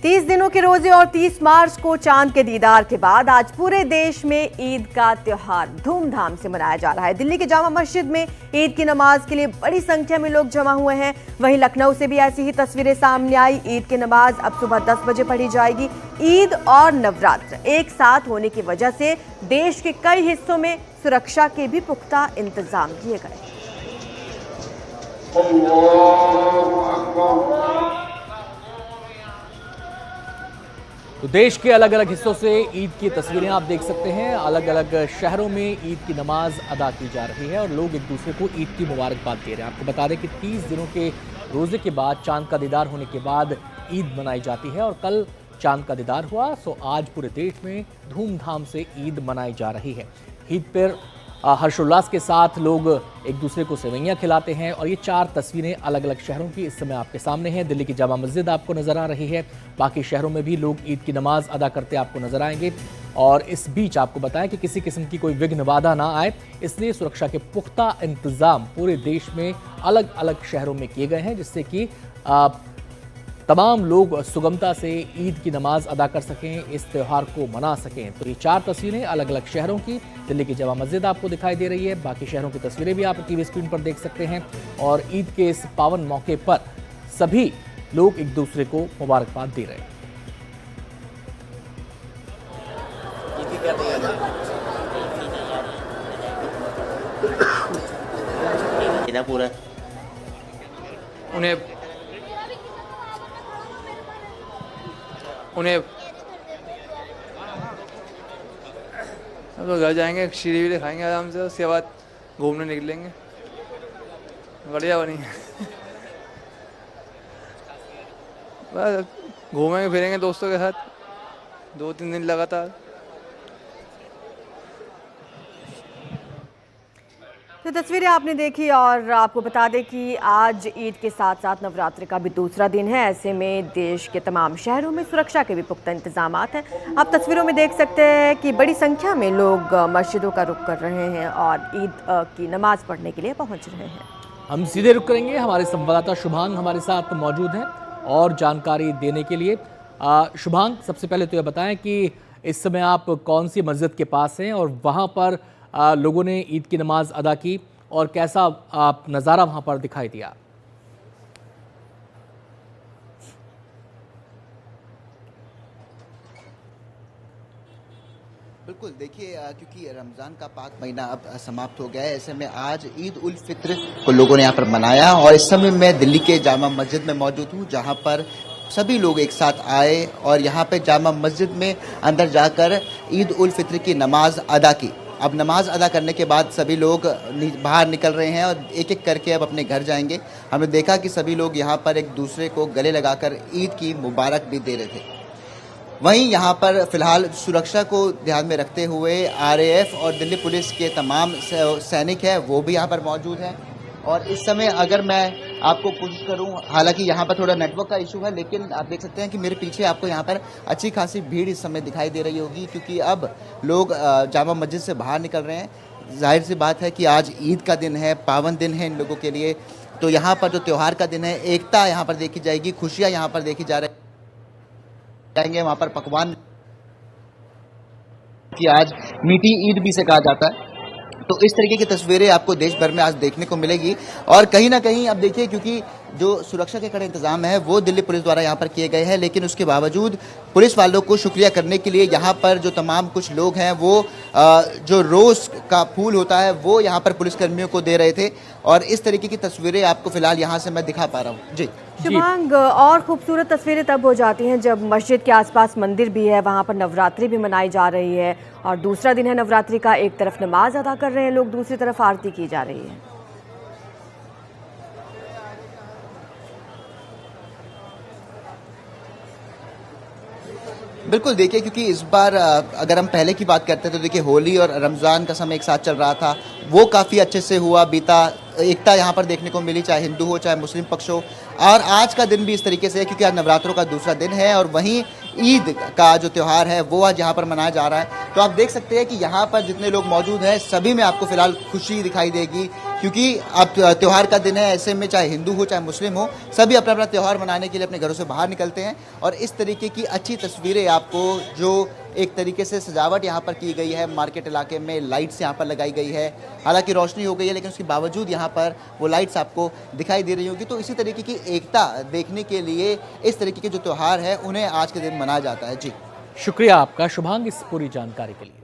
30 दिनों के रोजे और 30 मार्च को चांद के दीदार के बाद आज पूरे देश में ईद का त्योहार धूमधाम से मनाया जा रहा है। दिल्ली की जामा मस्जिद में ईद की नमाज के लिए बड़ी संख्या में लोग जमा हुए हैं। वहीं लखनऊ से भी ऐसी ही तस्वीरें सामने आई। ईद की नमाज अब सुबह 10 बजे पढ़ी जाएगी। ईद और नवरात्र एक साथ होने की वजह से देश के कई हिस्सों में सुरक्षा के भी पुख्ता इंतजाम किए गए। तो देश के अलग अलग हिस्सों से ईद की तस्वीरें आप देख सकते हैं। अलग अलग शहरों में ईद की नमाज अदा की जा रही है और लोग एक दूसरे को ईद की मुबारकबाद दे रहे हैं। आपको बता दें कि 30 दिनों के रोजे के बाद चांद का दीदार होने के बाद ईद मनाई जाती है और कल चांद का दीदार हुआ। सो आज पूरे देश में धूमधाम से ईद मनाई जा रही है। ईद पर हर्षोल्लास के साथ लोग एक दूसरे को सेवैयां खिलाते हैं और ये 4 तस्वीरें अलग अलग शहरों की इस समय आपके सामने हैं। दिल्ली की जामा मस्जिद आपको नजर आ रही है। बाकी शहरों में भी लोग ईद की नमाज अदा करते आपको नजर आएंगे और इस बीच आपको बताएं कि किसी किस्म की कोई विघ्न बाधा ना आए, इसलिए सुरक्षा के पुख्ता इंतजाम पूरे देश में अलग अलग शहरों में किए गए हैं, जिससे कि तमाम लोग सुगमता से ईद की नमाज अदा कर सकें, इस त्यौहार को मना सकें। तो ये 4 तस्वीरें अलग अलग शहरों की। दिल्ली की जामा मस्जिद आपको दिखाई दे रही है। बाकी शहरों की तस्वीरें भी आप टीवी स्क्रीन पर देख सकते हैं। और ईद के इस पावन मौके पर सभी लोग एक दूसरे को मुबारकबाद दे रहे हैं। पूरा उन्हें अब तो घर जाएंगे, शीरी भी दिखाएंगे आराम से, उसके बाद घूमने निकलेंगे। बढ़िया बनी बस घूमेंगे फिरेंगे दोस्तों के साथ 2-3 दिन लगातार। तो तस्वीरें आपने देखी और आपको बता दें कि आज ईद के साथ साथ नवरात्रि का भी दूसरा दिन है। ऐसे में देश के तमाम शहरों में सुरक्षा के भी पुख्ता इंतजामात हैं। आप तस्वीरों में देख सकते हैं कि बड़ी संख्या में लोग मस्जिदों का रुख कर रहे हैं और ईद की नमाज पढ़ने के लिए पहुंच रहे हैं। हम सीधे रुक करेंगे। हमारे संवाददाता शुभांग हमारे साथ मौजूद हैं और जानकारी देने के लिए। शुभांग, सबसे पहले तो ये बताएं कि इस समय आप कौन सी मस्जिद के पास हैं और वहाँ पर लोगों ने ईद की नमाज अदा की और कैसा आप नज़ारा वहाँ पर दिखाई दिया? बिल्कुल, देखिए क्योंकि रमज़ान का पाक महीना अब समाप्त हो गया है, ऐसे में आज ईद उल फित्र को लोगों ने यहाँ पर मनाया और इस समय मैं दिल्ली के जामा मस्जिद में मौजूद हूँ, जहाँ पर सभी लोग एक साथ आए और यहाँ पे जामा मस्जिद में अंदर जाकर ईद उल फित्र की नमाज अदा की। अब नमाज अदा करने के बाद सभी लोग बाहर निकल रहे हैं और एक एक करके अब अपने घर जाएंगे। हमने देखा कि सभी लोग यहाँ पर एक दूसरे को गले लगाकर ईद की मुबारक भी दे रहे थे। वहीं यहाँ पर फिलहाल सुरक्षा को ध्यान में रखते हुए आरएएफ और दिल्ली पुलिस के तमाम सैनिक हैं वो भी यहाँ पर मौजूद हैं। और इस समय अगर मैं आपको कोशिश करूं, हालांकि यहाँ पर थोड़ा नेटवर्क का इशू है, लेकिन आप देख सकते हैं कि मेरे पीछे आपको यहाँ पर अच्छी खासी भीड़ इस समय दिखाई दे रही होगी, क्योंकि अब लोग जामा मस्जिद से बाहर निकल रहे हैं। जाहिर सी बात है कि आज ईद का दिन है, पावन दिन है इन लोगों के लिए। तो यहाँ पर जो त्यौहार का दिन है, एकता यहाँ पर देखी जाएगी, खुशियाँ यहाँ पर देखी जाएंगे। वहाँ पर पकवान कि आज मीठी ईद भी से कहा जाता है। तो इस तरीके की तस्वीरें आपको देश भर में आज देखने को मिलेगी। और कहीं ना कहीं अब देखिए, क्योंकि जो सुरक्षा के कड़े इंतजाम है वो दिल्ली पुलिस द्वारा यहाँ पर किए गए हैं, लेकिन उसके बावजूद पुलिस वालों को शुक्रिया करने के लिए यहाँ पर जो तमाम कुछ लोग हैं वो जो रोज़ का फूल होता है वो यहाँ पर पुलिसकर्मियों को दे रहे थे। और इस तरीके की तस्वीरें आपको फिलहाल यहाँ से मैं दिखा पा रहा हूँ। जी शुभांग, और खूबसूरत तस्वीरें तब हो जाती हैं जब मस्जिद के आसपास मंदिर भी है, वहाँ पर नवरात्रि भी मनाई जा रही है और दूसरा दिन है नवरात्रि का। एक तरफ नमाज अदा कर रहे हैं लोग, दूसरी तरफ आरती की जा रही है। बिल्कुल, देखिए क्योंकि इस बार अगर हम पहले की बात करते हैं तो देखिए होली और रमज़ान का समय एक साथ चल रहा था, वो काफ़ी अच्छे से हुआ, बीता। एकता यहाँ पर देखने को मिली, चाहे हिंदू हो चाहे मुस्लिम पक्ष हो। और आज का दिन भी इस तरीके से है क्योंकि आज नवरात्रों का दूसरा दिन है और वहीं ईद का जो त्यौहार है वो आज यहाँ पर मनाया जा रहा है। तो आप देख सकते हैं कि यहाँ पर जितने लोग मौजूद हैं सभी में आपको फिलहाल खुशी दिखाई देगी, क्योंकि अब त्यौहार का दिन है, ऐसे में चाहे हिंदू हो चाहे मुस्लिम हो, सभी अपना अपना त्यौहार मनाने के लिए अपने घरों से बाहर निकलते हैं। और इस तरीके की अच्छी तस्वीरें आपको, जो एक तरीके से सजावट यहाँ पर की गई है, मार्केट इलाके में लाइट्स यहाँ पर लगाई गई है, हालांकि रोशनी हो गई है लेकिन उसके बावजूद यहाँ पर वो लाइट्स आपको दिखाई दे रही होगी। तो इसी तरीके की एकता देखने के लिए इस तरीके के जो त्यौहार है उन्हें आज के दिन मनाया जाता है। जी शुक्रिया आपका शुभांग इस पूरी जानकारी के लिए।